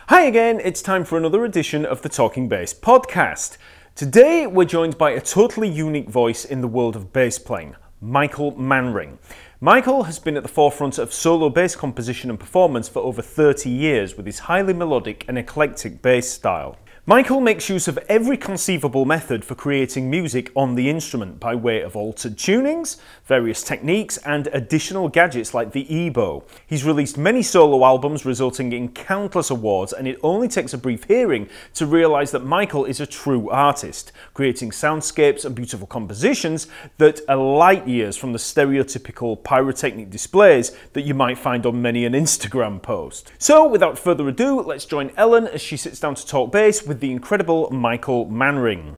Hi again, it's time for another edition of the Talkingbass podcast. Today we're joined by a totally unique voice in the world of bass playing, Michael Manring. Michael has been at the forefront of solo bass composition and performance for over 30 years with his highly melodic and eclectic bass style. Michael makes use of every conceivable method for creating music on the instrument by way of altered tunings, various techniques and additional gadgets like the ebow. He's released many solo albums resulting in countless awards, and it only takes a brief hearing to realise that Michael is a true artist, creating soundscapes and beautiful compositions that are light years from the stereotypical pyrotechnic displays that you might find on many an Instagram post. So without further ado, let's join Ellen as she sits down to talk bass with the incredible Michael Manring.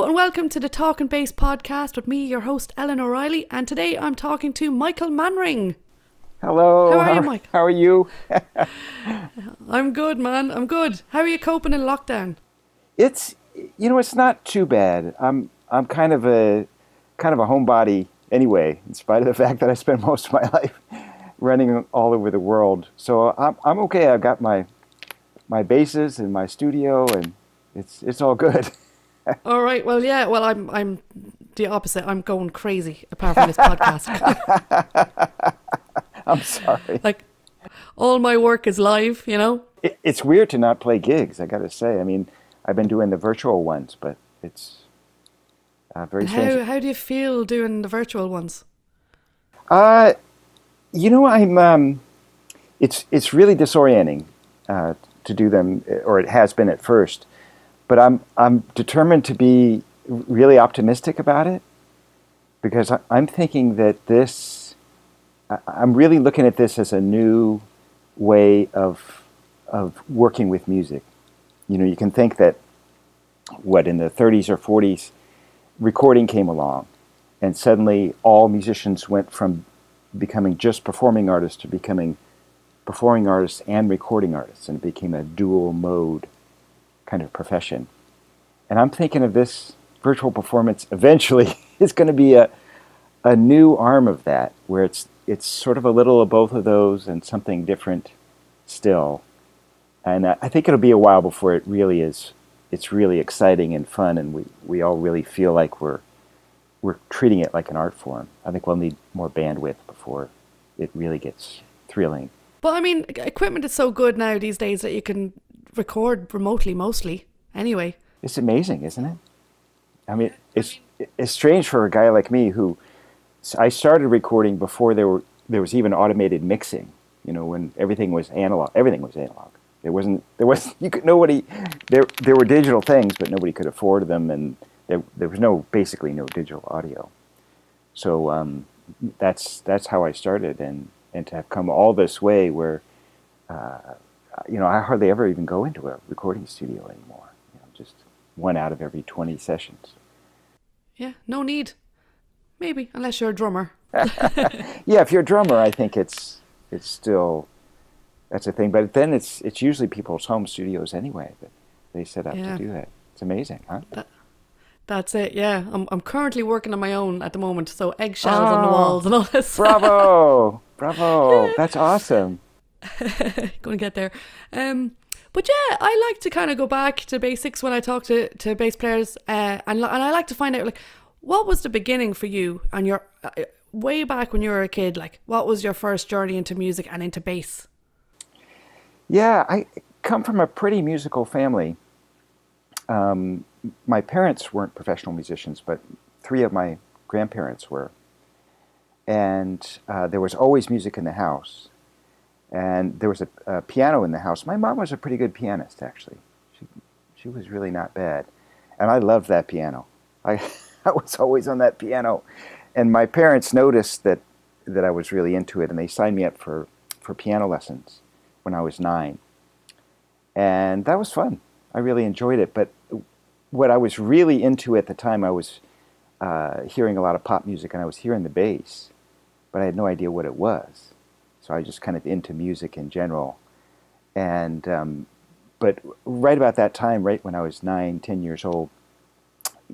Welcome to the Talkingbass podcast with me, your host, Ellen O'Reilly, and today I'm talking to Michael Manring. Hello. How are you, Mike? How are you? I'm good, man. I'm good. How are you coping in lockdown? It's not too bad. I'm kind of a homebody anyway, in spite of the fact that I spend most of my life running all over the world. So I'm okay. I've got my basses and my studio, and it's all good. All right. Well, yeah. Well, I'm the opposite. I'm going crazy apart from this podcast. I'm sorry. Like, all my work is live, you know? It's weird to not play gigs, I got to say. I mean, I've been doing the virtual ones, but it's very strange. How do you feel doing the virtual ones? I'm it's really disorienting to do them, or it has been at first. But I'm determined to be really optimistic about it, because I'm thinking that I'm really looking at this as a new way of working with music. You know, you can think that in the 30s or 40s, recording came along, and suddenly all musicians went from becoming just performing artists to becoming performing artists and recording artists, and it became a dual mode kind of profession. And I'm thinking of this virtual performance eventually is going to be a new arm of that, where it's sort of a little of both of those and something different still. And I think it'll be a while before it's really exciting and fun, and we all really feel like we're treating it like an art form. I think we'll need more bandwidth before it really gets thrilling. But I mean, equipment is so good now these days that you can record remotely mostly anyway. It's amazing, isn't it? I mean, it's strange for a guy like me I started recording before there was even automated mixing. You know, when everything was analog. Everything was analog. There was nobody. There were digital things, but nobody could afford them, and there was basically no digital audio. So that's how I started, and to have come all this way where I hardly ever even go into a recording studio anymore. Just one out of every 20 sessions. Yeah, no need. Maybe, unless you're a drummer. Yeah, if you're a drummer, I think it's still, that's a thing. But then it's usually people's home studios anyway that they set up to do that. It's amazing, huh? That's it, yeah. I'm currently working on my own at the moment, so eggshells on the walls and all this. Bravo! Yeah. That's awesome. Gonna get there. But yeah, I like to kind of go back to basics when I talk to bass players, and I like to find out, like, what was the beginning for you and your way back when you were a kid? Like, what was your first journey into music and into bass? Yeah, I come from a pretty musical family. My parents weren't professional musicians, but three of my grandparents were. And there was always music in the house. And there was a piano in the house. My mom was a pretty good pianist, actually. She was really not bad. And I loved that piano. I was always on that piano. And my parents noticed that I was really into it, and they signed me up for piano lessons when I was 9. And that was fun. I really enjoyed it. But what I was really into at the time, I was hearing a lot of pop music, and I was hearing the bass, but I had no idea what it was. So I was just kind of into music in general. And but right about that time, right when I was 9, 10 years old,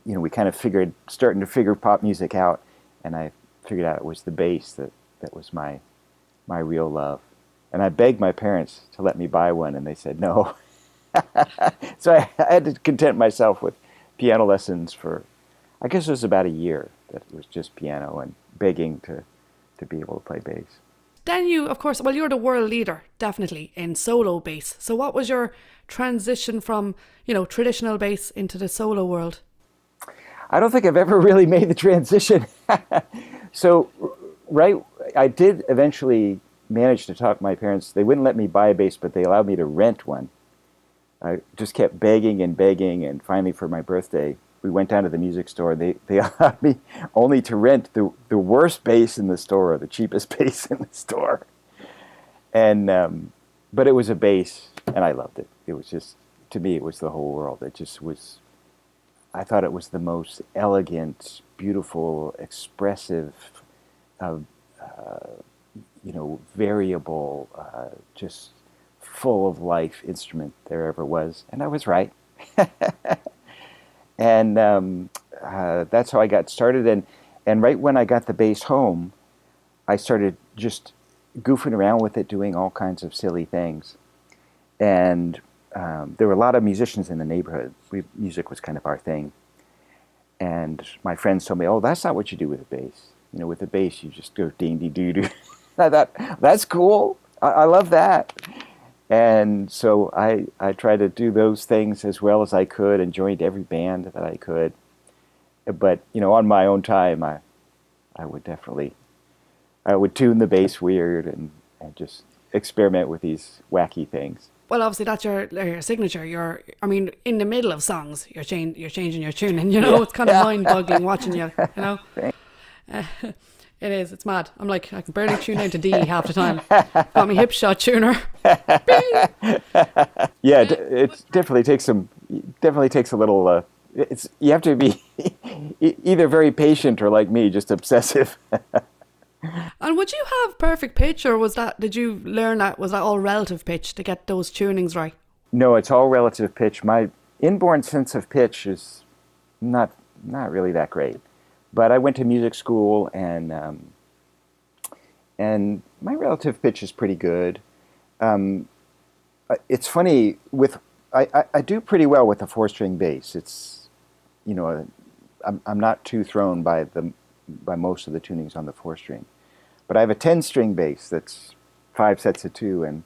you know, we kind of starting to figure pop music out, and I figured out it was the bass that was my real love. And I begged my parents to let me buy one, and they said no. So I had to content myself with piano lessons for, I guess it was about a year that it was just piano and begging to be able to play bass. Then you, of course, well, you're the world leader, definitely, in solo bass. So what was your transition from, you know, traditional bass into the solo world? I don't think I've ever really made the transition. So, right, I did eventually manage to talk my parents. They wouldn't let me buy a bass, but they allowed me to rent one. I just kept begging, and finally for my birthday, we went down to the music store. They allowed me only to rent the worst bass in the store, or the cheapest bass in the store. And but it was a bass, and I loved it. It was just, to me, it was the whole world. It just was, I thought it was the most elegant, beautiful, expressive, variable, just full of life instrument there ever was. And I was right. And that's how I got started. And right when I got the bass home, I started just goofing around with it, doing all kinds of silly things. And there were a lot of musicians in the neighborhood. Music was kind of our thing. And my friends told me, oh, that's not what you do with a bass. You know, with a bass, you just go ding-dee-doo-doo. I thought, that's cool. I love that. And so I tried to do those things as well as I could, and joined every band that I could. But, you know, on my own time, I would tune the bass weird and just experiment with these wacky things. Well, obviously that's your signature. In the middle of songs, you're changing your tuning. You know, it's kind of mind-boggling watching you. You know, it is. It's mad. I'm like, I can barely tune into D half the time. Got me hip shot tuner. Yeah, it definitely takes a little. You have to be either very patient or, like me, just obsessive. And would you have perfect pitch, or did you learn that, was that all relative pitch to get those tunings right? No, it's all relative pitch. My inborn sense of pitch is not really that great. But I went to music school, and my relative pitch is pretty good. It's funny, I do pretty well with a 4-string bass. It's, you know, I'm not too thrown by most of the tunings on the 4-string. But I have a 10-string bass that's 5 sets of 2, and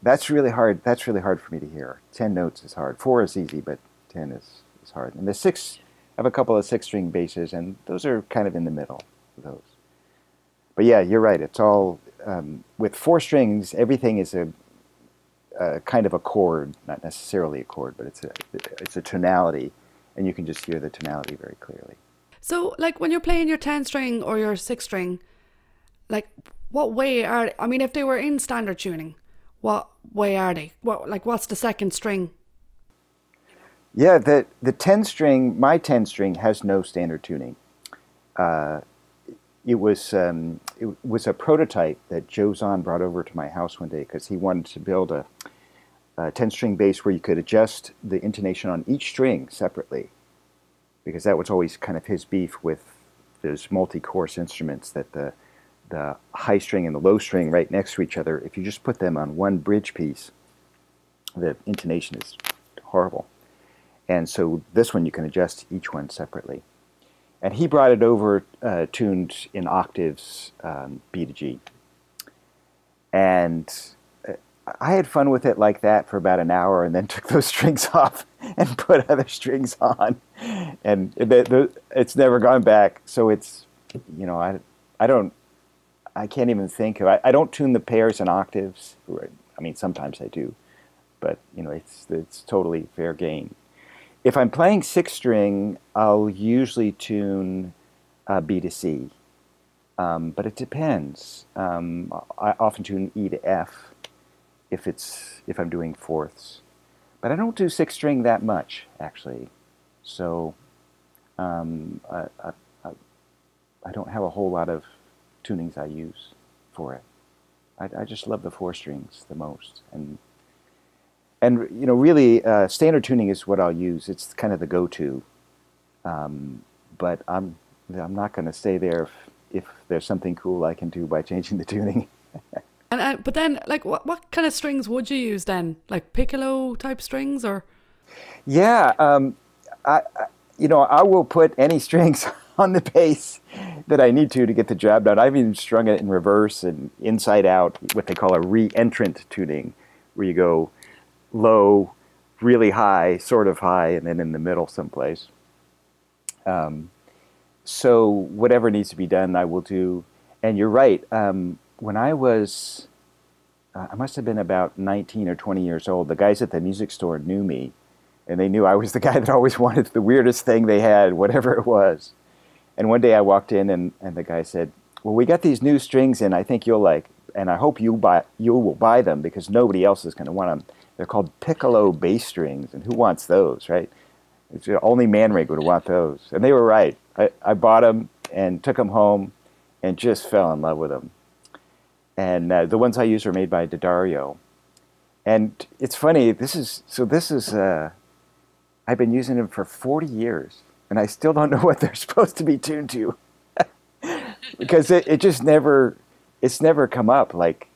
that's really hard. That's really hard for me to hear. 10 notes is hard. 4 is easy, but 10 is hard. And the 6, I have a couple of 6-string basses, and those are kind of in the middle of those. But yeah, you're right. It's all with 4 strings. Everything is a kind of a chord, not necessarily a chord, but it's a tonality, and you can just hear the tonality very clearly. So, like, when you're playing your 10-string or your 6-string, like, what way are they? I mean, if they were in standard tuning, what way are they? What's the second string? Yeah, the 10-string, my 10-string has no standard tuning. It was a prototype that Joe Zahn brought over to my house one day because he wanted to build a 10-string bass where you could adjust the intonation on each string separately, because that was always kind of his beef with those multi-course instruments, that the high string and the low string right next to each other, if you just put them on one bridge piece, the intonation is horrible. And so this one you can adjust each one separately. And he brought it over tuned in octaves, B to G. And I had fun with it like that for about an hour, and then took those strings off and put other strings on, and it's never gone back. So it's, you know, I can't even think of. I don't tune the pairs and octaves. I mean, sometimes I do, but you know, it's totally fair game. If I'm playing 6-string, I'll usually tune B to C, but it depends. I often tune E to F if I'm doing fourths, but I don't do 6-string that much actually. So I don't have a whole lot of tunings I use for it. I just love the 4 strings the most, and you know, really standard tuning is what I'll use. It's kind of the go-to, but I'm not going to stay there if there's something cool I can do by changing the tuning. And but then, like, what kind of strings would you use then? Like piccolo type strings, or? Yeah, you know, I will put any strings on the bass that I need to get the job done. I've even strung it in reverse and inside out, what they call a re-entrant tuning, where you go low, really high, sort of high, and then in the middle someplace. So whatever needs to be done, I will do. And you're right. When I was, I must have been about 19 or 20 years old, the guys at the music store knew me, and they knew I was the guy that always wanted the weirdest thing they had, whatever it was. And one day I walked in, and the guy said, "Well, we got these new strings in. I think you'll like, and I hope you will buy them because nobody else is going to want them. They're called piccolo bass strings, and who wants those, right? Only Manring would want those." And they were right. I bought them and took them home and just fell in love with them. And the ones I use are made by D'Addario. And it's funny, I've been using them for 40 years, and I still don't know what they're supposed to be tuned to. Because it's never come up like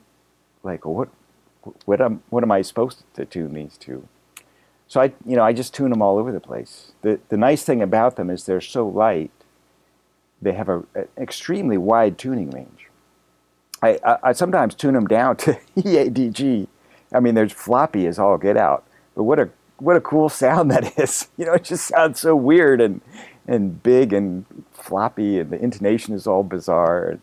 what am I supposed to tune these to? So I just tune them all over the place. The nice thing about them is they're so light. They have an extremely wide tuning range. I sometimes tune them down to EADG. I mean, there's floppy as all get out. But what a cool sound that is. You know, it just sounds so weird and big and floppy, and the intonation is all bizarre.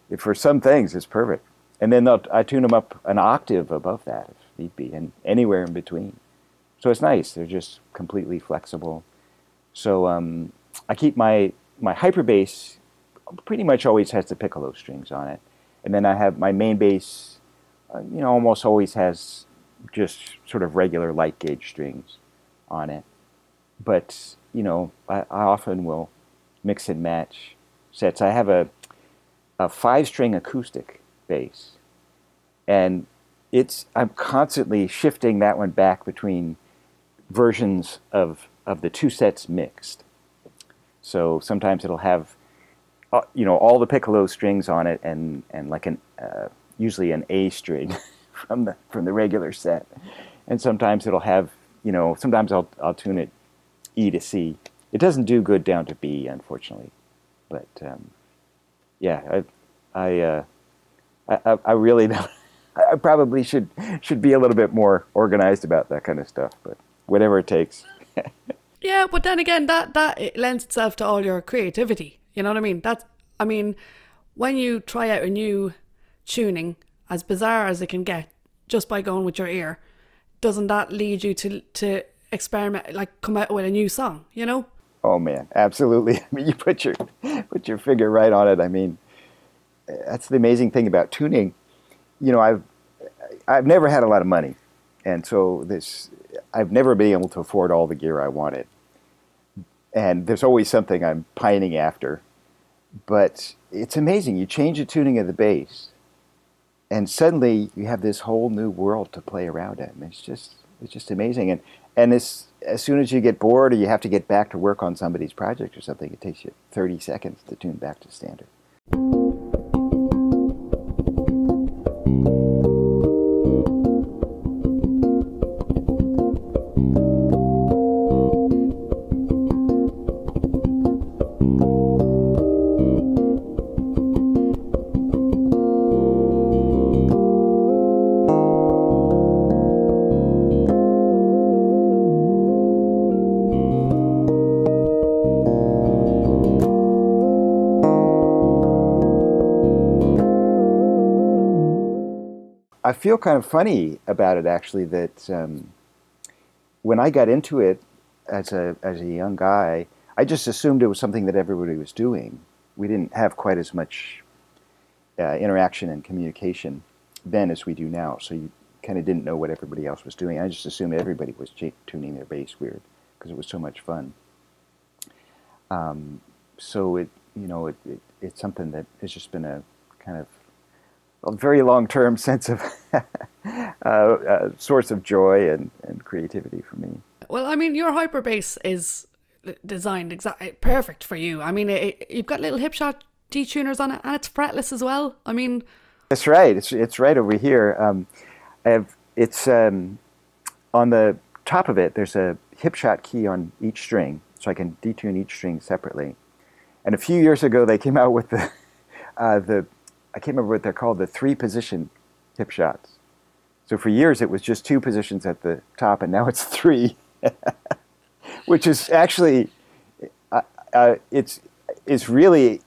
And for some things, it's perfect. And then I tune them up an octave above that if need be, and anywhere in between. So it's nice. They're just completely flexible. So I keep my hyper bass pretty much always has the piccolo strings on it. And then I have my main bass, almost always has just sort of regular light gauge strings on it. But, I often will mix and match sets. I have a 5-string acoustic bass, and I'm constantly shifting that one back between versions of the 2 sets mixed. So sometimes it'll have all the piccolo strings on it, and like usually an A string from the regular set, and sometimes it'll have sometimes I'll tune it E to C. It doesn't do good down to B, unfortunately, but yeah, I really don't. I probably should be a little bit more organized about that kind of stuff, but whatever it takes. Yeah, but then again, that it lends itself to all your creativity. You know what I mean? When you try out a new tuning, as bizarre as it can get, just by going with your ear, doesn't that lead you to experiment, like come out with a new song? Oh man, absolutely. I mean, you put your finger right on it. I mean, that's the amazing thing about tuning. I've never had a lot of money, and so I've never been able to afford all the gear I wanted. And there's always something I'm pining after. But it's amazing. You change the tuning of the bass, and suddenly you have this whole new world to play around in. It's just amazing. And as soon as you get bored or you have to get back to work on somebody's project or something, it takes you 30 seconds to tune back to standard. I feel kind of funny about it, actually, that when I got into it as a young guy, I just assumed it was something that everybody was doing. We didn't have quite as much interaction and communication then as we do now, so you kind of didn't know what everybody else was doing. I just assumed everybody was tuning their bass weird because it was so much fun. So it's something that has just been a kind of a very long-term sense of source of joy and creativity for me. Well, I mean, your hyper bass is designed exactly perfect for you. I mean, you've got little hipshot detuners on it, and it's fretless as well. I mean, that's right. It's right over here. It's on the top of it. There's a hipshot key on each string, so I can detune each string separately. And a few years ago, they came out with the I can't remember what they're called, the 3-position hipshots. So for years, it was just 2 positions at the top, and now it's 3, which is actually it's really,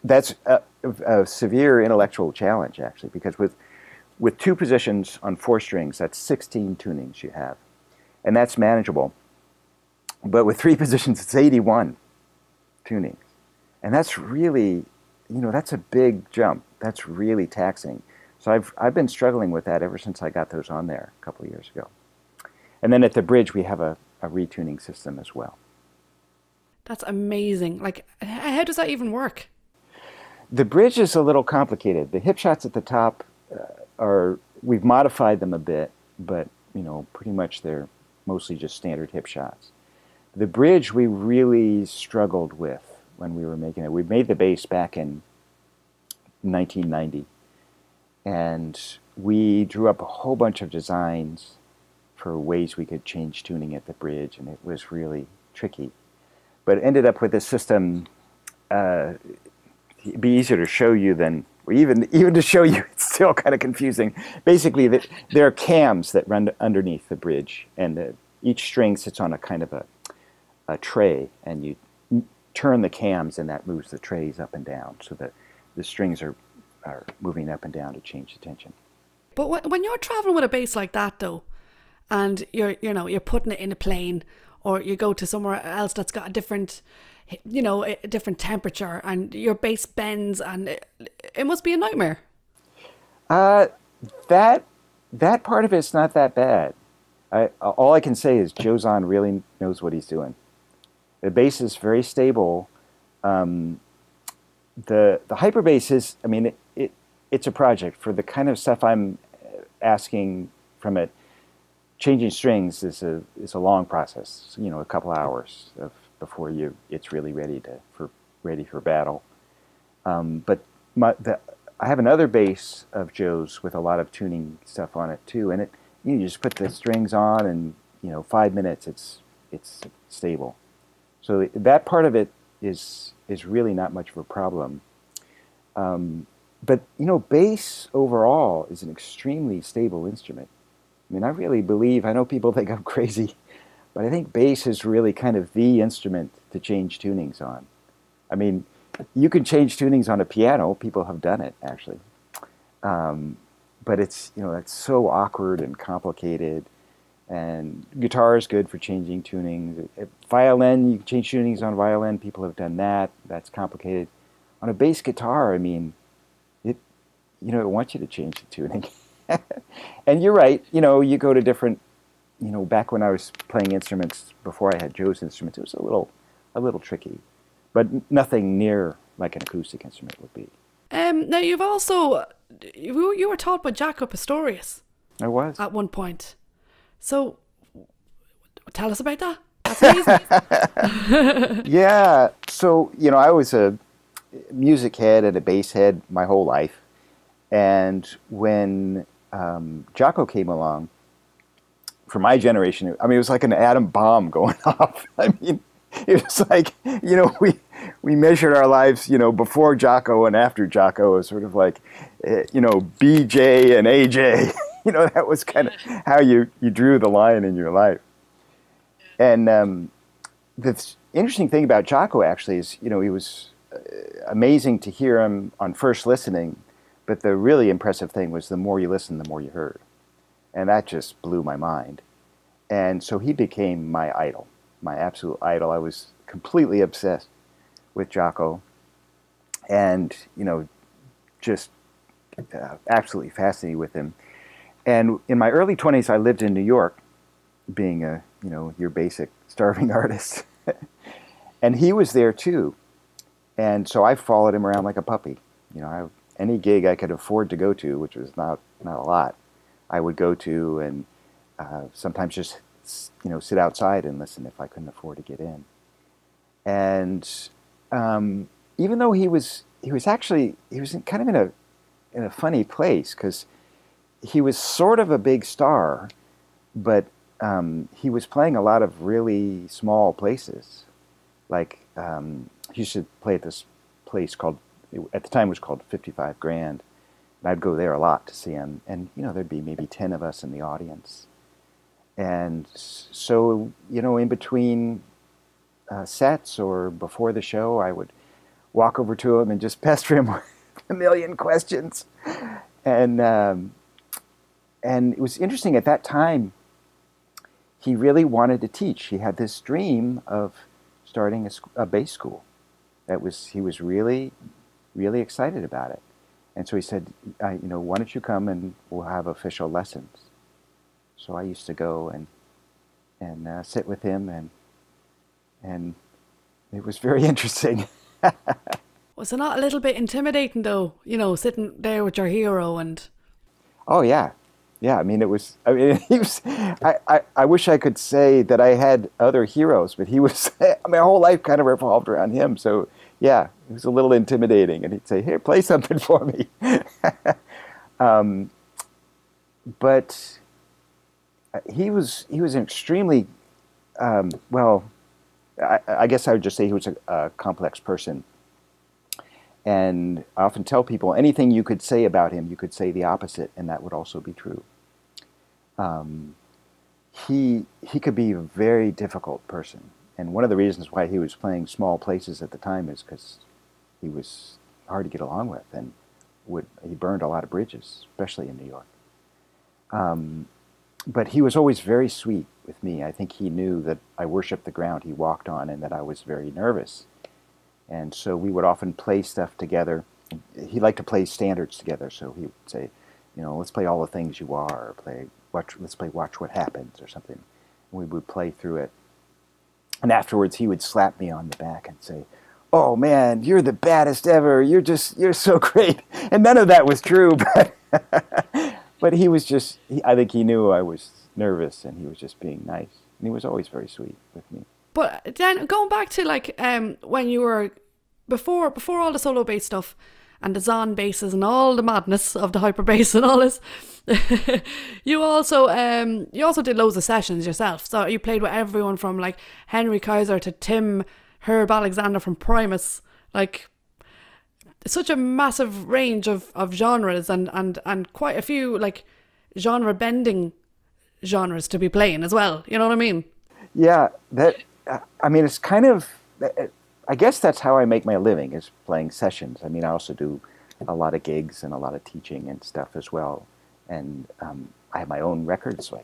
that's a severe intellectual challenge, actually, because with 2 positions on 4 strings, that's 16 tunings you have, and that's manageable. But with 3 positions, it's 81 tunings, and that's really, that's a big jump. That's really taxing. So I've been struggling with that ever since I got those on there a couple of years ago. And then at the bridge, we have a retuning system as well. that's amazing. Like, how does that even work? The bridge is a little complicated. The hip shots at the top we've modified them a bit, but pretty much they're mostly just standard hip shots. The bridge we really struggled with when we were making it. We made the bass back in 1990, and we drew up a whole bunch of designs for ways we could change tuning at the bridge, and it was really tricky. But it ended up with a system. It'd be easier to show you than, or even to show you, it's still kind of confusing. Basically, there are cams that run underneath the bridge, and each string sits on a kind of a tray, and you turn the cams, and that moves the trays up and down, so that the strings are moving up and down to change the tension. But when you're traveling with a bass like that, though, and you're putting it in a plane, or you go to somewhere else that's got a different, a different temperature, and your bass bends, and it must be a nightmare. That part of it's not that bad. All I can say is Joe Zahn really knows what he's doing. The bass is very stable. The hyperbass is, I mean, it's a project for the kind of stuff I'm asking from it. Changing strings is a long process. A couple hours before it's really ready for battle. But I have another bass of Joe's with a lot of tuning stuff on it too, and you just put the strings on, and 5 minutes it's stable. So that part of it is really not much of a problem. But bass overall is an extremely stable instrument. I mean, I really believe, I know people think I'm crazy, but I think bass is really kind of the instrument to change tunings on. I mean, you can change tunings on a piano. People have done it, actually. But it's so awkward and complicated. And guitar is good for changing tunings. Violin, you can change tunings on violin. People have done that. That's complicated. On a bass guitar, I mean, it wants you to change the tuning. And you're right. You go to different. Back when I was playing instruments before I had Joe's instruments, it was a little tricky, but nothing near like an acoustic instrument would be. Now you've also you were taught by Jaco Pastorius. I was at one point. So tell us about that. That's amazing. Yeah. So I was a music head and a bass head my whole life, and when Jaco came along, for my generation, I mean, it was like an atom bomb going off. I mean, it was like, we measured our lives, before Jaco and after Jaco. It was sort of like, BJ and AJ. That was kind of how you drew the line in your life. And the interesting thing about Jaco, actually, is, it was amazing to hear him on first listening, But the really impressive thing was the more you listened, the more you heard. And that just blew my mind. And so he became my idol, my absolute idol. I was completely obsessed with Jaco and, just absolutely fascinated with him. And in my early 20s, I lived in New York, being your basic starving artist. And he was there too. And so I followed him around like a puppy. Any gig I could afford to go to, which was not a lot, I would go to, and sometimes just sit outside and listen if I couldn't afford to get in. And even though he was kind of in a funny place, because he was sort of a big star, but he was playing a lot of really small places. Like he used to play at this place called, at the time it was called 55 Grand. And I'd go there a lot to see him. And, there'd be maybe 10 of us in the audience. And so, in between sets or before the show, I would walk over to him and just pester him with a million questions. And it was interesting at that time, he really wanted to teach. He had this dream of starting a bass school. He was really, really excited about it. And so he said, why don't you come and we'll have official lessons. So I used to go and sit with him, and it was very interesting. Was it not a little bit intimidating though, sitting there with your hero and... Oh yeah. Yeah, he was, I wish I could say that I had other heroes, but he was, my whole life kind of revolved around him. So yeah, it was a little intimidating, and he'd say, "Here, play something for me." But he was an extremely, I guess I would just say he was a complex person. And I often tell people, anything you could say about him, you could say the opposite, and that would also be true. He could be a very difficult person. And one of the reasons why he was playing small places at the time is because he was hard to get along with, and he burned a lot of bridges, especially in New York. But he was always very sweet with me. I think he knew that I worshiped the ground he walked on and that I was very nervous. And so we would often play stuff together. He liked to play standards together, so he would say, let's play All the Things You Are, or let's play Watch What Happens or something. And we would play through it. And afterwards he would slap me on the back and say, "Oh man, you're the baddest ever. You're so great." And none of that was true, but he was just, I think he knew I was nervous, and he was just being nice. And he was always very sweet with me. But then going back to when you were, before all the solo bass stuff and the Zon basses and all the madness of the hyper bass and all this, you also did loads of sessions yourself. So you played with everyone from Henry Kaiser to Tim Herb Alexander from Primus, such a massive range of genres and quite a few genre bending genres to be playing as well. You know what I mean? Yeah, it's kind of, I guess that's how I make my living, is playing sessions. I also do a lot of gigs and a lot of teaching and stuff as well. And I have my own records, so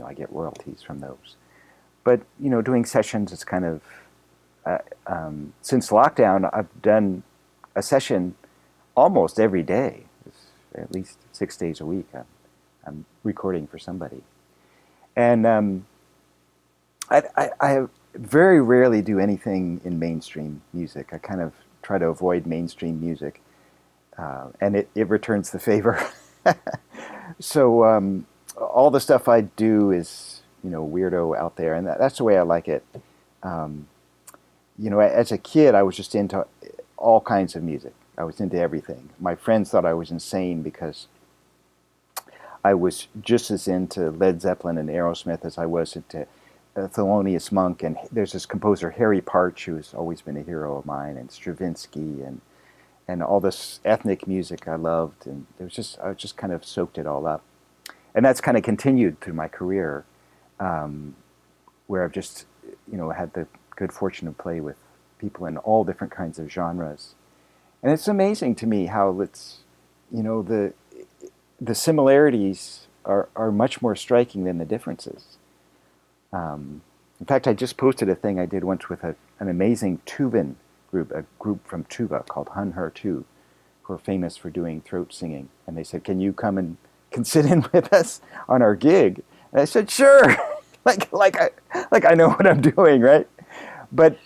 I get royalties from those. But, doing sessions is kind of, since lockdown, I've done a session almost every day. It's at least 6 days a week. I'm recording for somebody. And I very rarely do anything in mainstream music. I kind of try to avoid mainstream music, and it returns the favor. So all the stuff I do is, weirdo out there, and that's the way I like it. As a kid, I was just into all kinds of music. I was into everything. My friends thought I was insane because I was just as into Led Zeppelin and Aerosmith as I was into Thelonious Monk, and there's this composer Harry Partch who's always been a hero of mine, and Stravinsky, and all this ethnic music I loved, and I just kind of soaked it all up, and that's kind of continued through my career, where I've just had the good fortune to play with people in all different kinds of genres, and it's amazing to me how you know, the similarities are much more striking than the differences. In fact, I just posted a thing I did once with an amazing Tuvan group, a group from Tuva called Hun Her Tu, who are famous for doing throat singing. And they said, "Can you come and sit in with us on our gig?" And I said, "Sure." like I know what I'm doing, right? But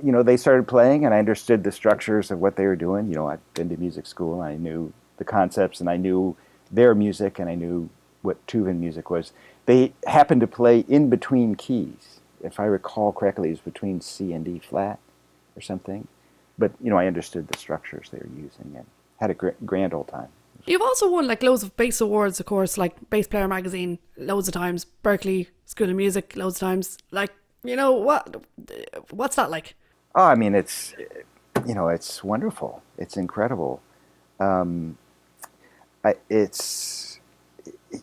you know, they started playing, and I understood the structures of what they were doing. You know, I'd been to music school, and I knew the concepts, and I knew their music, and I knew what Tuvan music was. They happened to play in between keys. If I recall correctly, it was between C and D flat or something. But, you know, I understood the structures they were using and had a grand old time. You've also won like loads of bass awards, of course, like Bass Player Magazine, loads of times, Berkeley School of Music, loads of times. Like, you know, what's that like? Oh, I mean, it's, you know, it's wonderful. It's incredible. It's,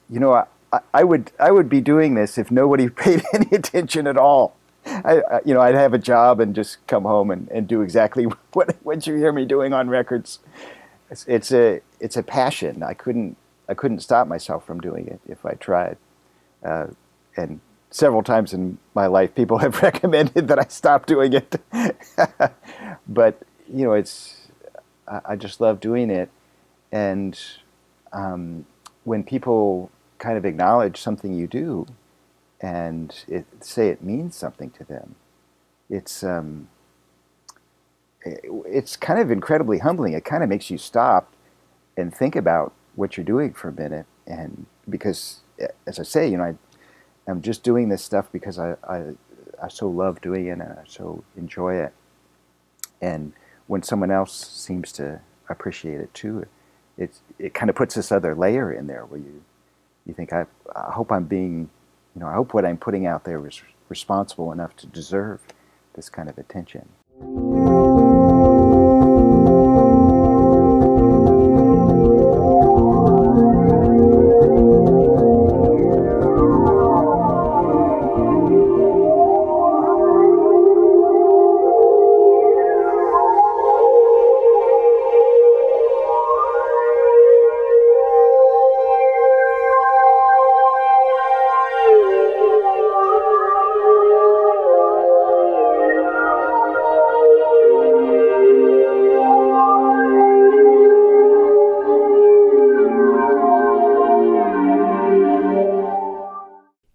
you know, I would be doing this if nobody paid any attention at all. You know, I'd have a job and just come home and do exactly what you hear me doing on records. It's a passion. I couldn't stop myself from doing it if I tried. And several times in my life, people have recommended that I stop doing it. But you know, I just love doing it. And when people kind of acknowledge something you do, and say it means something to them, it's kind of incredibly humbling. It kind of makes you stop and think about what you're doing for a minute. And because, as I say, you know, I'm just doing this stuff because I so love doing it and I so enjoy it. And when someone else seems to appreciate it too, it kind of puts this other layer in there where you think, I hope I'm being, you know, I hope what I'm putting out there is responsible enough to deserve this kind of attention.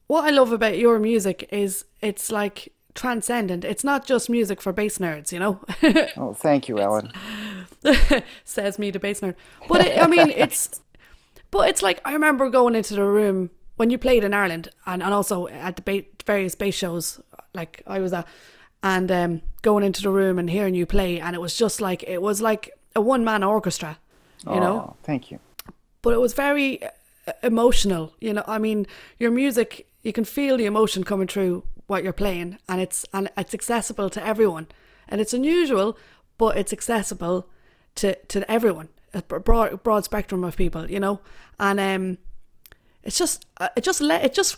What I love about your music is it's like transcendent. It's not just music for bass nerds, you know? Oh, thank you, Ellen. Says me, the bass nerd. But I mean, it's like, I remember going into the room when you played in Ireland and also at the various bass shows, like I was at, and going into the room and hearing you play, and it was like a one-man orchestra, you know? Thank you. But it was very emotional, you know? I mean, your music, you can feel the emotion coming through what you're playing, and it's accessible to everyone, and it's unusual, but it's accessible to everyone, a broad spectrum of people, you know. And it just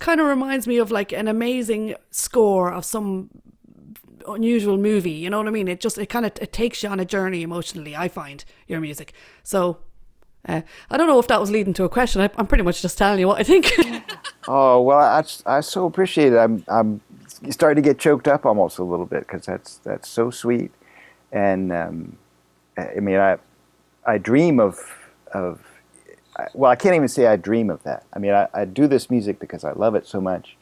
kind of reminds me of like an amazing score of some unusual movie, you know what I mean? It takes you on a journey emotionally, I find, your music. So I don't know if that was leading to a question. I'm pretty much just telling you what I think. Oh, well, I so appreciate it. I'm starting to get choked up almost a little bit, because that's so sweet. And I mean, I dream of well, I can't even say I dream of that. I mean, I do this music because I love it so much,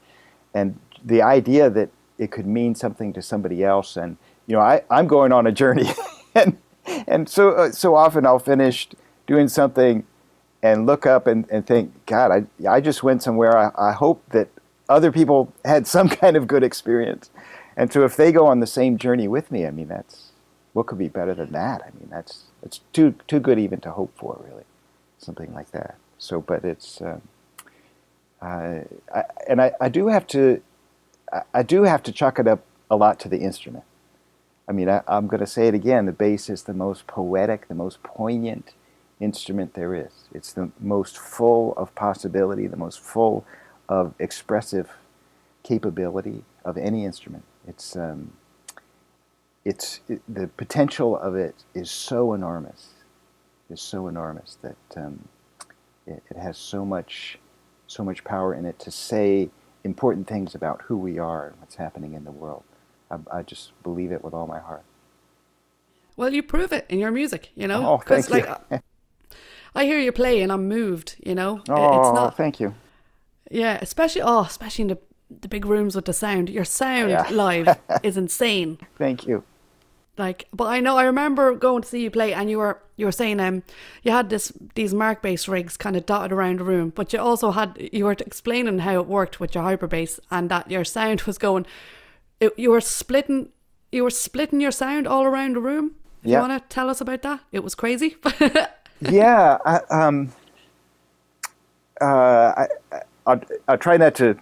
and the idea that it could mean something to somebody else, and you know, I'm going on a journey, and so often I'll finish doing something and look up and think, God, I just went somewhere. I hope that other people had some kind of good experience. And so if they go on the same journey with me, I mean, what could be better than that? I mean, it's too good even to hope for, really, something like that. So, but it's, I do have to chalk it up a lot to the instrument. I mean, I'm going to say it again, the bass is the most poetic, the most poignant instrument there is. It's the most full of possibility, the most full of expressive capability of any instrument. The potential of it is so enormous. so enormous that it has so much power in it to say important things about who we are and what's happening in the world. I just believe it with all my heart. Well, you prove it in your music, you know. Oh, thank you. I hear you play and I'm moved, you know. Oh, it's not. Thank you. Yeah, especially in the big rooms with the sound. Your sound Yeah. live is insane. Thank you. Like, but I remember going to see you play, and you were saying you had these mark bass rigs kind of dotted around the room, but you were explaining how it worked with your hyper bass, and that your sound was going. You were splitting your sound all around the room. Yeah. You want to tell us about that? It was crazy. Yeah. I'll try not to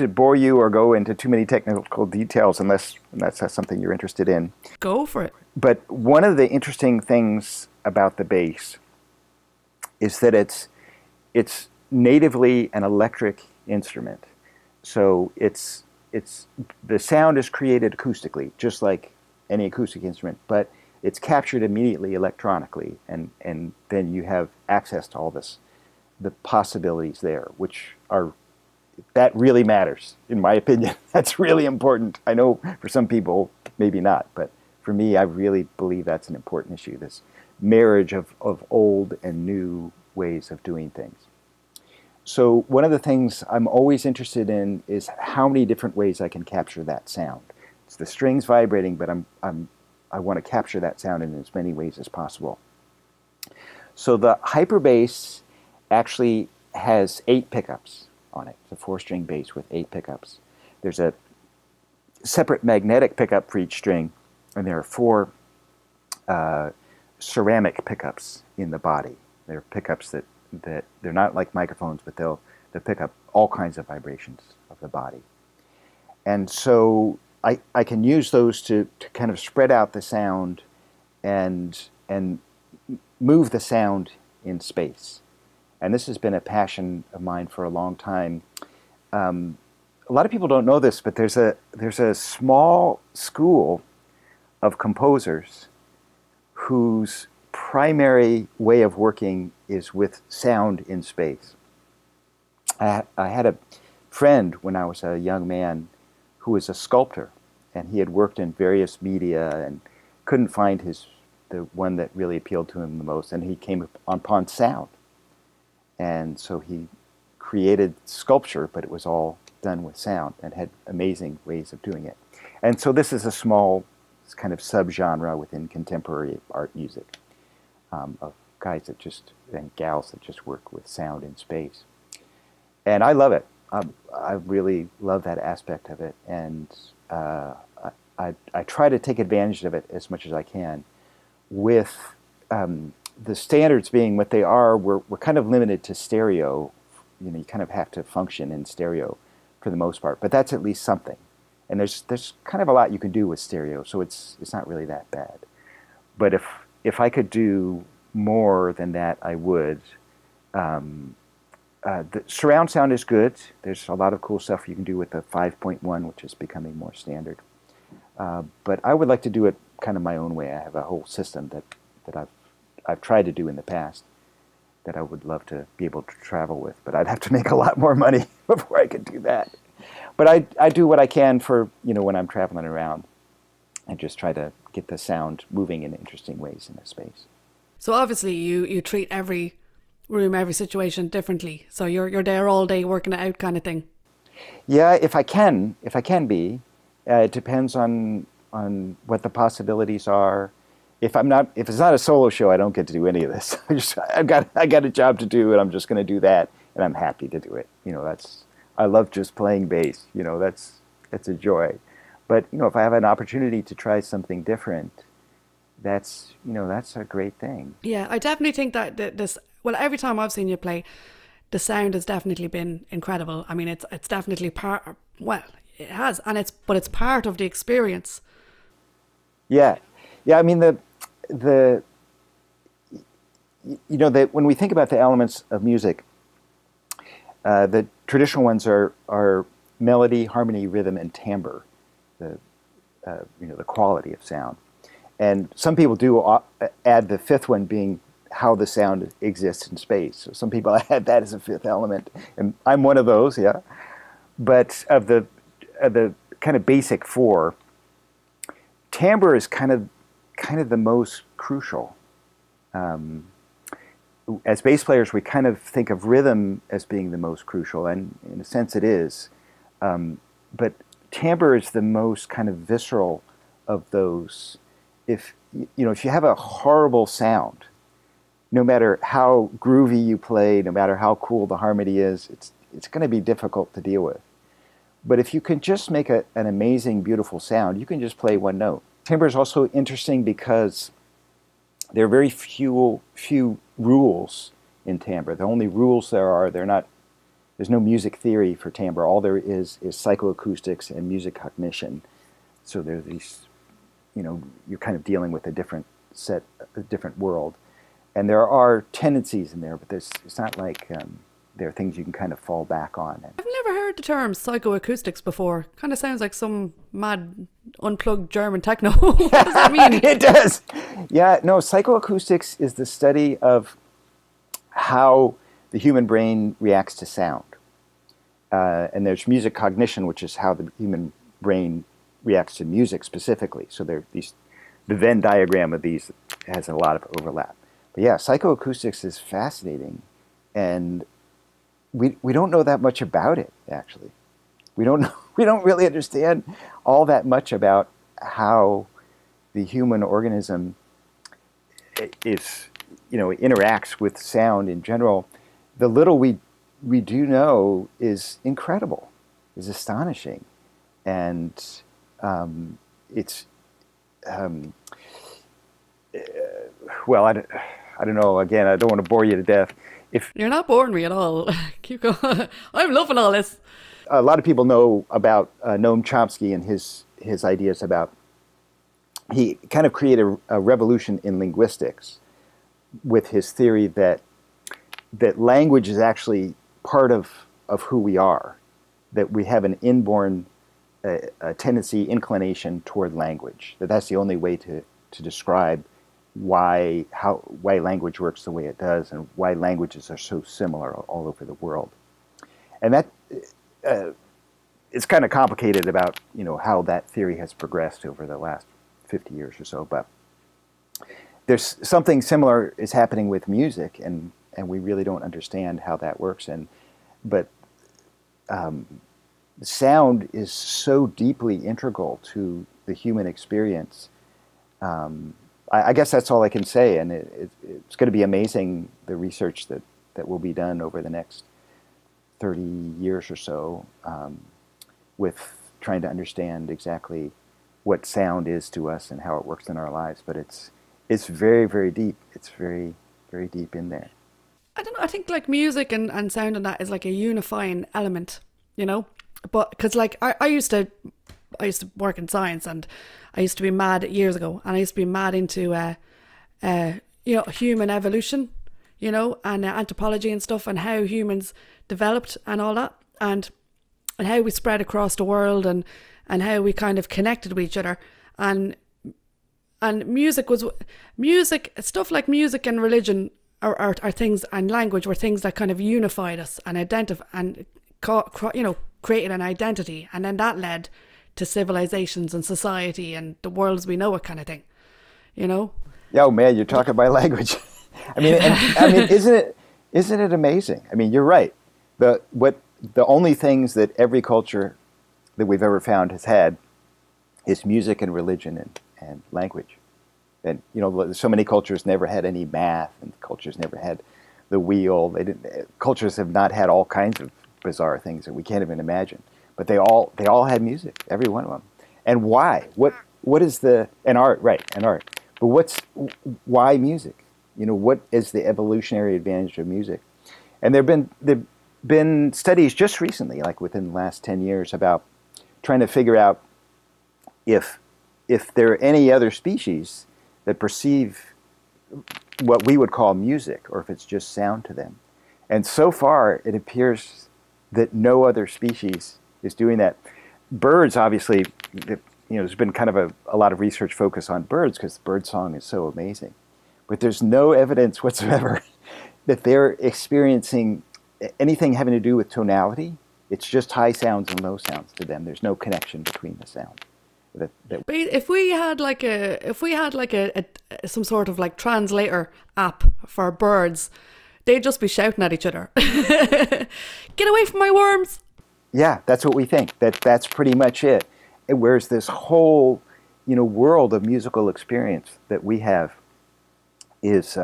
bore you or go into too many technical details unless that's something you're interested in. Go for it. But one of the interesting things about the bass is that it's natively an electric instrument. So the sound is created acoustically, just like any acoustic instrument, but it's captured immediately electronically, and then you have access to all the possibilities there, that really matters, in my opinion. That's really important. I know for some people, maybe not, but for me, I really believe that's an important issue, this marriage of old and new ways of doing things. So one of the things I'm always interested in is how many different ways I can capture that sound. It's the strings vibrating, but I want to capture that sound in as many ways as possible. So the hyperbass actually has 8 pickups on it. It's a 4-string bass with 8 pickups. There's a separate magnetic pickup for each string, and there are 4 ceramic pickups in the body. They're pickups that they're not like microphones, but they'll pick up all kinds of vibrations of the body. And so I can use those to kind of spread out the sound and move the sound in space. And this has been a passion of mine for a long time. A lot of people don't know this, but there's a small school of composers whose primary way of working is with sound in space. I had a friend when I was a young man who was a sculptor, and he had worked in various media and couldn't find the one that really appealed to him the most, and he came upon sound. And so he created sculpture, but it was all done with sound and had amazing ways of doing it. And so this is a small kind of subgenre within contemporary art music of guys and gals that just work with sound in space. And I love it. I really love that aspect of it. And I try to take advantage of it as much as I can. With the standards being what they are, we're kind of limited to stereo. You know, you kind of have to function in stereo for the most part, but that's at least something. And there's kind of a lot you can do with stereo, so it's not really that bad. But if I could do more than that, I would. The surround sound is good. There's a lot of cool stuff you can do with the 5.1, which is becoming more standard. But I would like to do it kind of my own way. I have a whole system that I've tried to do in the past that I would love to be able to travel with, but I'd have to make a lot more money before I could do that. But I do what I can for, when I'm traveling around, and just try to get the sound moving in interesting ways in the space. So obviously you treat every room, every situation differently. So you're there all day working it out kind of thing. Yeah, if I can be. It depends on what the possibilities are. If it's not a solo show, I don't get to do any of this. I got a job to do, and I'm just going to do that, and I'm happy to do it. I love just playing bass. That's a joy. But if I have an opportunity to try something different, that's a great thing. Yeah, I definitely think that every time I've seen you play, the sound has definitely been incredible. I mean, it's definitely it has, but it's part of the experience. Yeah. I mean, when we think about the elements of music, the traditional ones are melody, harmony, rhythm, and timbre. The quality of sound, and some people do add the fifth one being how the sound exists in space. So some people had that as a fifth element, and I'm one of those, yeah. But of the kind of basic four, timbre is kind of the most crucial. As bass players, we kind of think of rhythm as being the most crucial, and in a sense it is. But timbre is the most kind of visceral of those. If you have a horrible sound, no matter how groovy you play, no matter how cool the harmony is, it's going to be difficult to deal with. But if you can just make an amazing, beautiful sound, you can just play one note. Timbre is also interesting because there are very few rules in timbre. The only rules there's no music theory for timbre. All there is psychoacoustics and music cognition. So there are these, you're kind of dealing with a different world. And there are tendencies in there, but it's not like there are things you can kind of fall back on. I've never heard the term psychoacoustics before. Kind of sounds like some mad unplugged German techno. What does that mean? It does. Yeah, no, psychoacoustics is the study of how the human brain reacts to sound. And there's music cognition, which is how the human brain reacts to music specifically. So the Venn diagram of these has a lot of overlap. But yeah, psychoacoustics is fascinating, and we don't know that much about it, actually. We don't really understand all that much about how the human organism interacts with sound in general. The little we do know is incredible, is astonishing, and well, I don't know. Again, I don't want to bore you to death. You're not boring me at all. Keep going. I'm loving all this. A lot of people know about Noam Chomsky and his ideas about. He kind of created a revolution in linguistics with his theory that language is actually part of who we are, that we have an inborn tendency, inclination toward language. That's the only way to describe why language works the way it does, and why languages are so similar all over the world. And that it's kind of complicated about how that theory has progressed over the last 50 years or so. But there's something similar is happening with music, and we really don't understand how that works. But sound is so deeply integral to the human experience. I guess that's all I can say, and it's going to be amazing, the research that will be done over the next 30 years or so with trying to understand exactly what sound is to us and how it works in our lives. But it's very, very deep. It's very, very deep in there. I don't know. I think like music and sound and that is like a unifying element, But because like I used to work in science, and I used to be mad years ago, and I used to be mad into human evolution, and anthropology and stuff, and how humans developed and all that, and how we spread across the world, and how we kind of connected with each other, and stuff like music and religion are things, and language were things that kind of unified us and created an identity, and then that led to civilizations and society and the world as we know it, kind of thing, Oh man, you're talking my language. I mean, isn't it amazing? I mean, you're right. The only things that every culture that we've ever found has had is music and religion and language. And so many cultures never had any math, and cultures never had the wheel. Cultures have not had all kinds of bizarre things that we can't even imagine. But they all had music, every one of them. And why? What is and art, right? And art. But why music? What is the evolutionary advantage of music? And there've been studies just recently, like within the last 10 years, about trying to figure out if there are any other species that perceive what we would call music, or if it's just sound to them. And so far, it appears that no other species is doing that. Birds, obviously, there's been kind of a lot of research focus on birds because bird song is so amazing. but there's no evidence whatsoever that they're experiencing anything having to do with tonality. It's just high sounds and low sounds to them. There's no connection between the sound. But if we had like a some sort of like translator app for birds, they'd just be shouting at each other. Get away from my worms. Yeah, that's what we think. That's pretty much it. Whereas this whole, world of musical experience that we have is,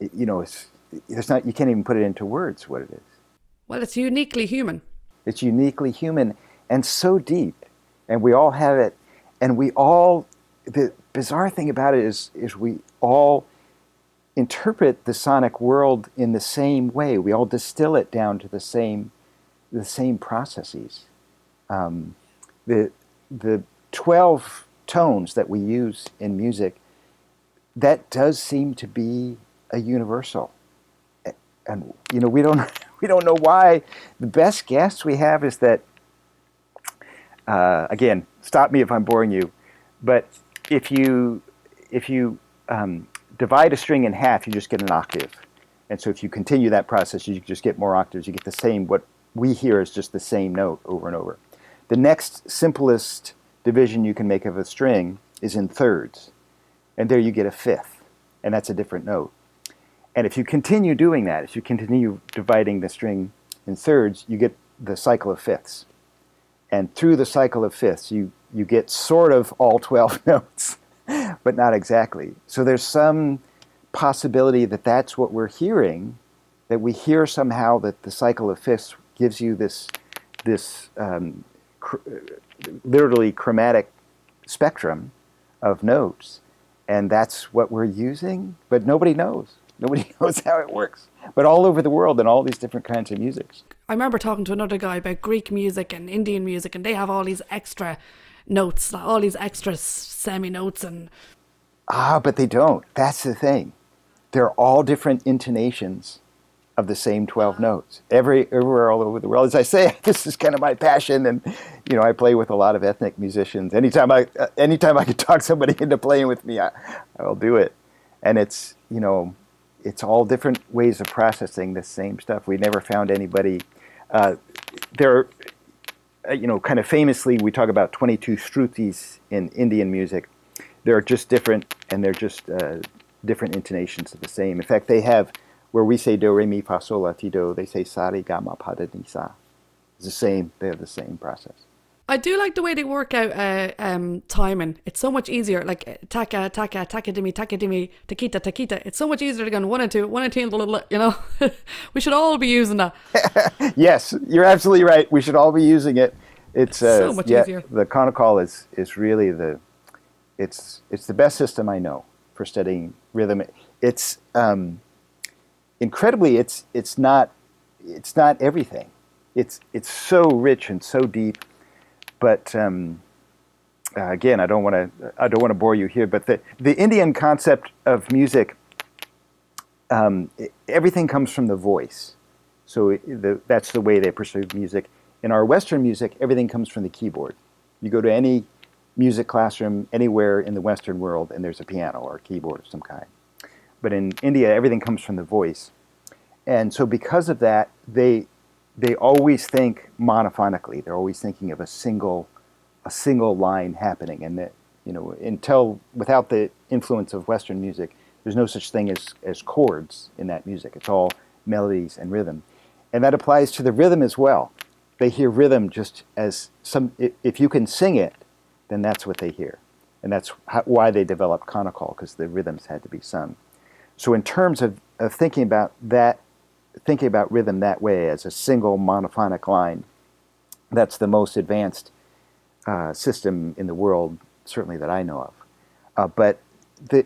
it's not. You can't even put it into words what it is. Well, it's uniquely human. It's uniquely human and so deep, and we all have it. And we all. The bizarre thing about it is we all interpret the sonic world in the same way. We all distill it down to the same processes. The 12 tones that we use in music, that does seem to be a universal. And we don't know why. The best guess we have is that again, stop me if I'm boring you, but if you divide a string in half, you just get an octave. And so if you continue that process, you just get more octaves. You get the same, what we hear is just the same note over and over. The next simplest division you can make of a string is in thirds. And there you get a fifth. And that's a different note. And if you continue doing that, if you continue dividing the string in thirds, you get the cycle of fifths. And through the cycle of fifths, you get sort of all 12 notes, but not exactly. So there's some possibility that that's what we're hearing, that we hear somehow that the cycle of fifths gives you this literally chromatic spectrum of notes, and that's what we're using, but nobody knows. Nobody knows how it works. But all over the world, in all these different kinds of musics. I remember talking to another guy about Greek music and Indian music, and they have all these extra notes, all these extra semi-notes. But they don't. That's the thing. They're all different intonations of the same 12 notes. Everywhere all over the world. As I say, this is kind of my passion, and I play with a lot of ethnic musicians. Anytime I can talk somebody into playing with me, I'll do it. And it's it's all different ways of processing the same stuff. We never found anybody. There, kind of famously, we talk about 22 shrutis in Indian music. They're just different, and they're just different intonations of the same. In fact, they have, where we say do, re, mi, fa, sol, la, ti, do, they say sa, re, ga, ma, pa, da, ni, sa. It's the same. They have the same process. I do like the way they work out timing. It's so much easier. Like taka, taka, takadimi, takadimi, takita, takita. It's so much easier to go 1 and 2, 1 and 2, We should all be using that. Yes, you're absolutely right. We should all be using it. It's so much easier. The Conical is really it's the best system I know for studying rhythm. It's incredibly it's not everything. It's so rich and so deep. But again, I don't want to bore you here. But the Indian concept of music, everything comes from the voice. So that's the way they perceive music. In our Western music, everything comes from the keyboard. You go to any music classroom anywhere in the Western world, and there's a piano or a keyboard of some kind. But in India, everything comes from the voice, and so because of that, they always think monophonically. They're always thinking of a single line happening, and that without the influence of Western music, there's no such thing as chords in that music. It's all melodies and rhythm, and that applies to the rhythm as well. They hear rhythm just as some. If you can sing it, then that's what they hear, and that's why they developed conical, because the rhythms had to be sung. So in terms of thinking about that. Thinking about rhythm that way as a single monophonic line, that's the most advanced system in the world, certainly that I know of. But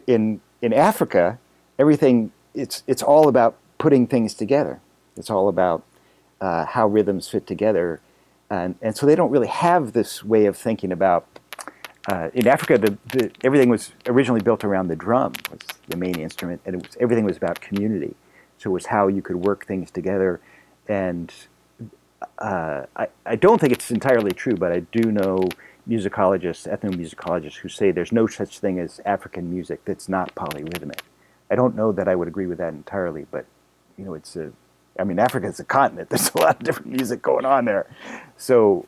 in Africa, everything it's all about putting things together. It's all about how rhythms fit together, and so they don't really have this way of thinking about. In Africa, everything was originally built around the drum, was the main instrument, and everything was about community. So it was how you could work things together, and I don't think it's entirely true, but I do know musicologists, ethnomusicologists, who say there's no such thing as African music that's not polyrhythmic. I don't know that I would agree with that entirely, but it's Africa is a continent. There's a lot of different music going on there. So,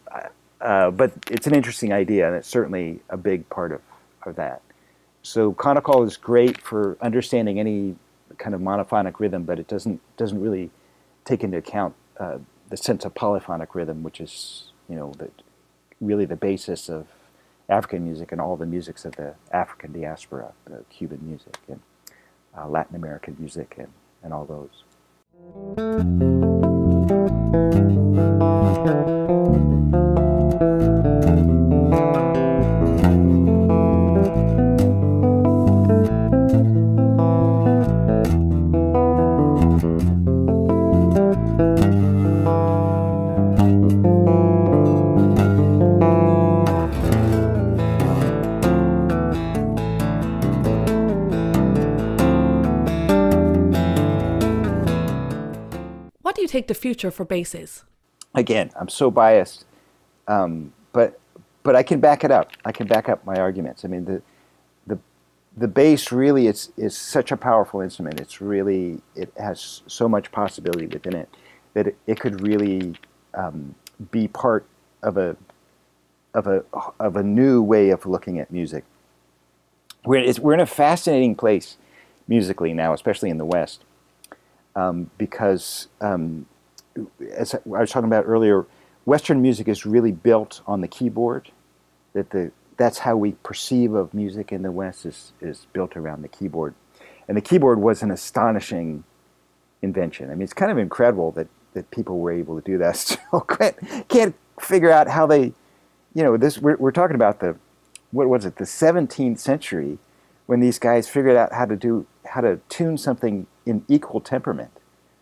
but it's an interesting idea, and it's certainly a big part of that. So conical is great for understanding any kind of monophonic rhythm, but it doesn't really take into account the sense of polyphonic rhythm, which is really the basis of African music and all the musics of the African diaspora, the Cuban music and Latin American music and all those. Take the future for basses? Again, I'm so biased, but I can back it up. I can back up my arguments. I mean, the bass really is such a powerful instrument. It has so much possibility within it that it could really be part of a new way of looking at music. We're in a fascinating place musically now, especially in the West. Because, as I was talking about earlier, Western music is really built on the keyboard. That's how we perceive of music in the West is built around the keyboard. And the keyboard was an astonishing invention. I mean, it's kind of incredible that people were able to do that. Still can't figure out how they, we're talking about the 17th century when these guys figured out how to tune something in equal temperament.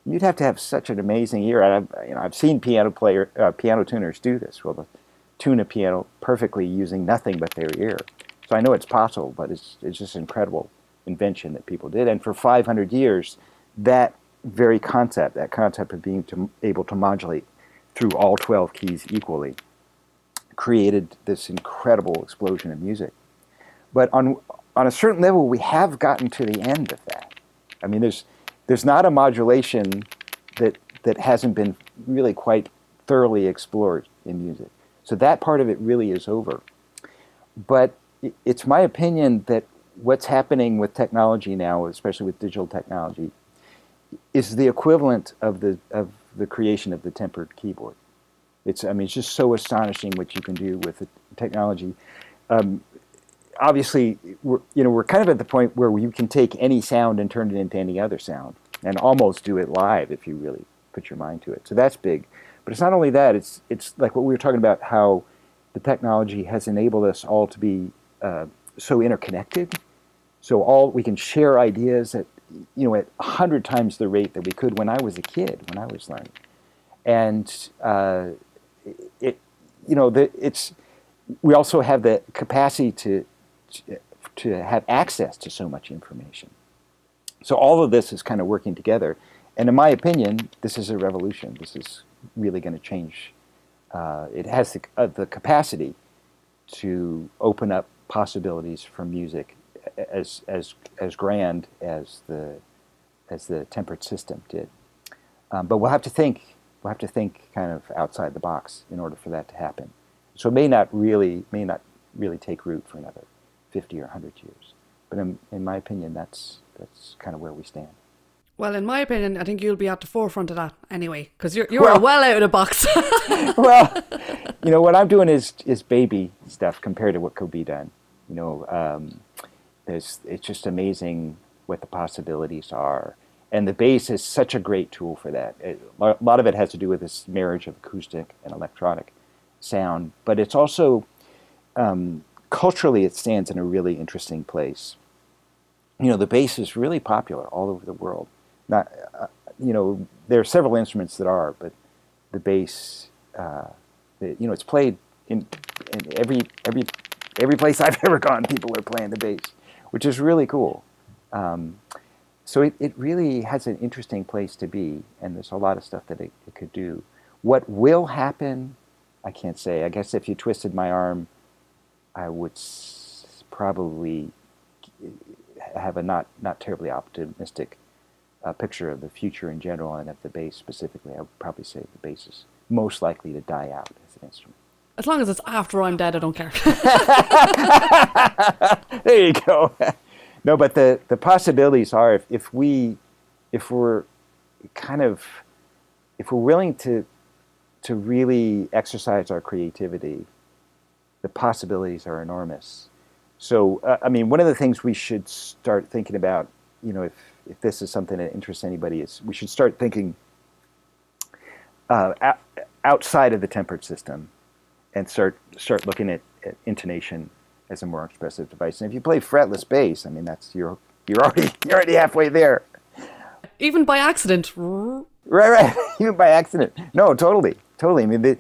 You'd have to have such an amazing ear. I've seen piano tuners do this. Well, they tune a piano perfectly using nothing but their ear. So I know it's possible, but it's just an incredible invention that people did. And for 500 years, that concept of being able to modulate through all 12 keys equally, created this incredible explosion of music. But on a certain level, we have gotten to the end of that. I mean, there's not a modulation that hasn't been really quite thoroughly explored in music. So that part of it really is over. But it's my opinion that what's happening with technology now, especially with digital technology, is the equivalent of the creation of the tempered keyboard. It's just so astonishing what you can do with the technology. Obviously, we're kind of at the point where you can take any sound and turn it into any other sound, and almost do it live if you really put your mind to it. So that's big. But it's not only that. It's like what we were talking about, how the technology has enabled us all to be so interconnected. So we can share ideas at 100 times the rate that we could when I was a kid, when I was learning. And we also have the capacity to have access to so much information. So all of this is kind of working together. And in my opinion, this is a revolution. This is really going to change. It has the capacity to open up possibilities for music as grand as the tempered system did. But we'll have to think kind of outside the box in order for that to happen. So it may not really take root for another 50 or 100 years. But in my opinion, that's kind of where we stand. Well, in my opinion, I think you'll be at the forefront of that anyway, because you're well out of the box. Well, what I'm doing is baby stuff compared to what could be done. It's just amazing what the possibilities are. And the bass is such a great tool for that. A lot of it has to do with this marriage of acoustic and electronic sound, but it's also culturally it stands in a really interesting place. The bass is really popular all over the world. Not, there are several instruments that are, but the bass, it's played in every place I've ever gone. People are playing the bass, which is really cool. So it really has an interesting place to be, and there's a lot of stuff that it could do. What will happen, I can't say. I guess if you twisted my arm, I would probably have a not terribly optimistic picture of the future in general and of the bass specifically. I would probably say the bass is most likely to die out as an instrument. As long as it's after I'm dead, I don't care. There you go. No, but the possibilities are if we're willing to really exercise our creativity, the possibilities are enormous. So, I mean, one of the things we should start thinking about, if this is something that interests anybody, is we should start thinking outside of the tempered system and start looking at intonation as a more expressive device. And if you play fretless bass, I mean, you're already halfway there. Even by accident. Right. Even by accident. No, totally. I mean,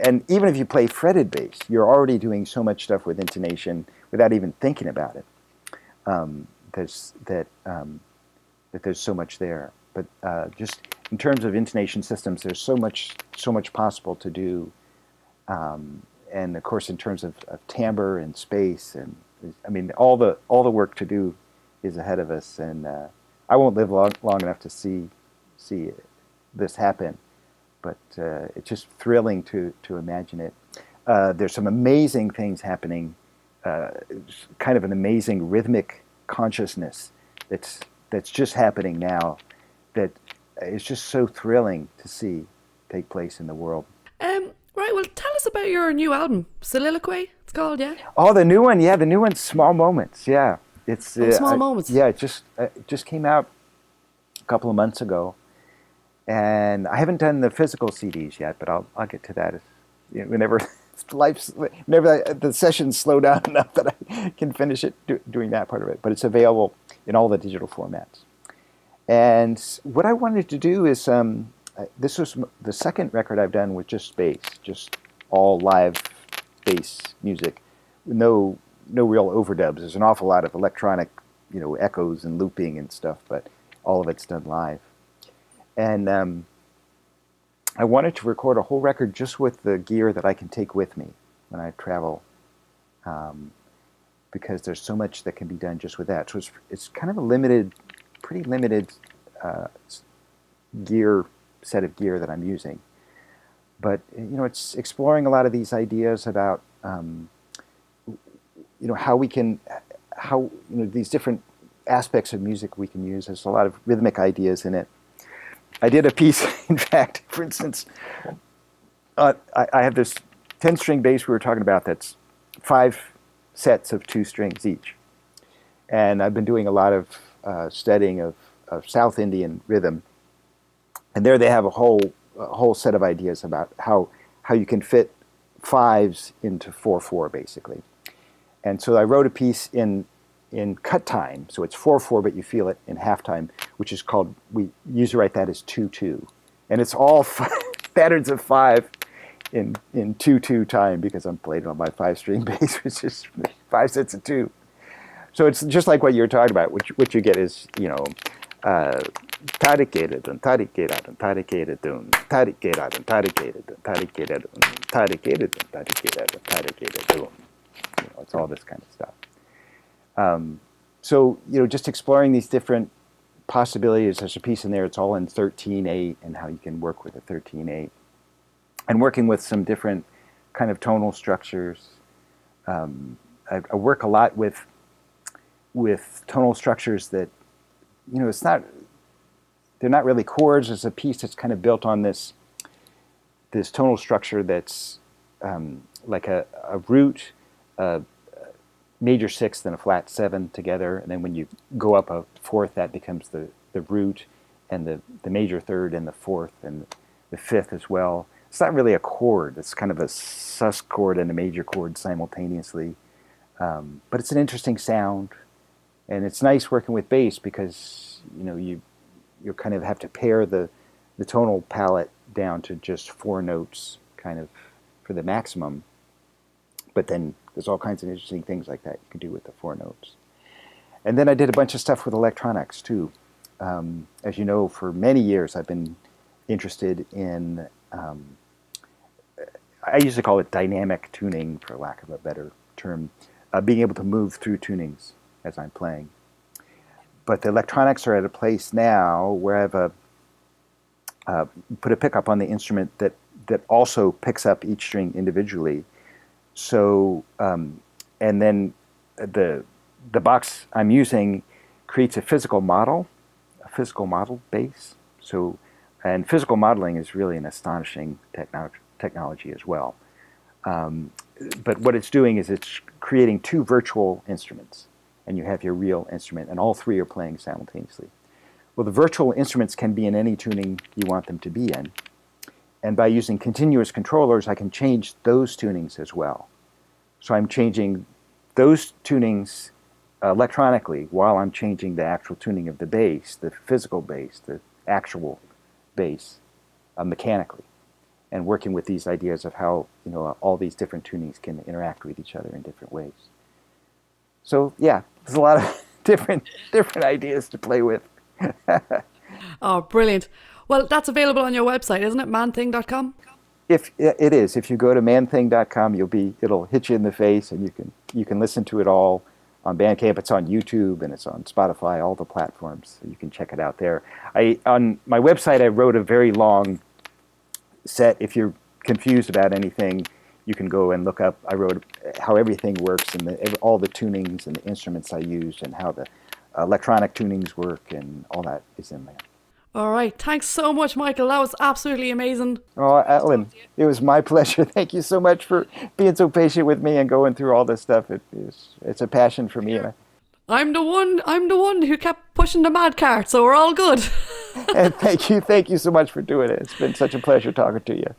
and even if you play fretted bass, you're already doing so much stuff with intonation without even thinking about it. There's so much there. But just in terms of intonation systems, there's so much possible to do. And of course, in terms of timbre and space, and I mean, all the work to do is ahead of us. And I won't live long enough to see this happen. But it's just thrilling to imagine it. There's some amazing things happening. Kind of an amazing rhythmic consciousness that's just happening now. That is just so thrilling to see take place in the world. Right. Well, tell us about your new album, Soliloquy. It's called, yeah. Oh, the new one. Yeah, the new one's Small Moments. Yeah, it's Small Moments. Yeah, it just came out a couple of months ago. And I haven't done the physical CDs yet, but I'll get to that whenever the sessions slow down enough that I can finish it doing that part of it. But it's available in all the digital formats. And what I wanted to do is this was the second record I've done with just bass, just all live bass music, no real overdubs. There's an awful lot of electronic, echoes and looping and stuff, but all of it's done live. And I wanted to record a whole record just with the gear that I can take with me when I travel, because there's so much that can be done just with that. So it's kind of a pretty limited set of gear that I'm using. But it's exploring a lot of these ideas about how these different aspects of music we can use. There's a lot of rhythmic ideas in it. I did a piece, in fact, for instance, I have this 10-string bass we were talking about that's 5 sets of 2 strings each. And I've been doing a lot of studying of South Indian rhythm. And there they have a whole set of ideas about how you can fit 5s into 4/4, basically. And so I wrote a piece in cut time, so it's 4/4, but you feel it in half time, which is called, we usually write that as 2/2, and it's all patterns of 5 in 2/2 time, because I'm playing on my 5-string bass, which is 5 sets of 2. So it's just like what you're talking about. What you get is tarikered and tarikered and tarikered and tarikered and tarikered and tarikered and tarikered and tarikered and tarikered. It's all this kind of stuff. So, just exploring these different possibilities. There's a piece in there, it's all in 13/8, and how you can work with a 13/8. And working with some different kind of tonal structures. I work a lot with tonal structures that, they're not really chords. It's a piece that's kind of built on this tonal structure that's like a root, major 6th and a flat 7 together, and then when you go up a 4th, that becomes the root, and the major 3rd and the 4th and the 5th as well. It's not really a chord. It's kind of a sus chord and a major chord simultaneously, but it's an interesting sound, and it's nice working with bass because you kind of have to pare the tonal palette down to just 4 notes, kind of for the maximum, but then there's all kinds of interesting things like that you can do with the 4 notes. And then I did a bunch of stuff with electronics too. As you know, for many years I've been interested in, I used to call it dynamic tuning, for lack of a better term, being able to move through tunings. as I'm playing. But the electronics are at a place now where I've put a pickup on the instrument that also picks up each string individually. So, and then the box I'm using creates a physical model base. So, and physical modeling is really an astonishing technology as well. But what it's doing is it's creating two virtual instruments, and you have your real instrument, and all three are playing simultaneously. Well, the virtual instruments can be in any tuning you want them to be in. And by using continuous controllers, I can change those tunings as well. So I'm changing those tunings electronically while I'm changing the actual tuning of the bass, the physical bass, the actual bass, mechanically, and working with these ideas of how all these different tunings can interact with each other in different ways. So yeah, there's a lot of different ideas to play with. Oh, brilliant. Well, that's available on your website, isn't it? manthing.com? If it is, if you go to manthing.com, it'll hit you in the face, and you can listen to it all on Bandcamp. It's on YouTube and it's on Spotify, all the platforms. So you can check it out there. On my website, I wrote a very long set. If you're confused about anything, you can go and look up. I wrote how everything works and all the tunings and the instruments I used and how the electronic tunings work, and all that is in there. All right. Thanks so much, Michael. That was absolutely amazing. Oh, Ellen, it was my pleasure. Thank you so much for being so patient with me and going through all this stuff. It's a passion for me. I'm the one who kept pushing the mad cart, so we're all good. And thank you so much for doing it. It's been such a pleasure talking to you.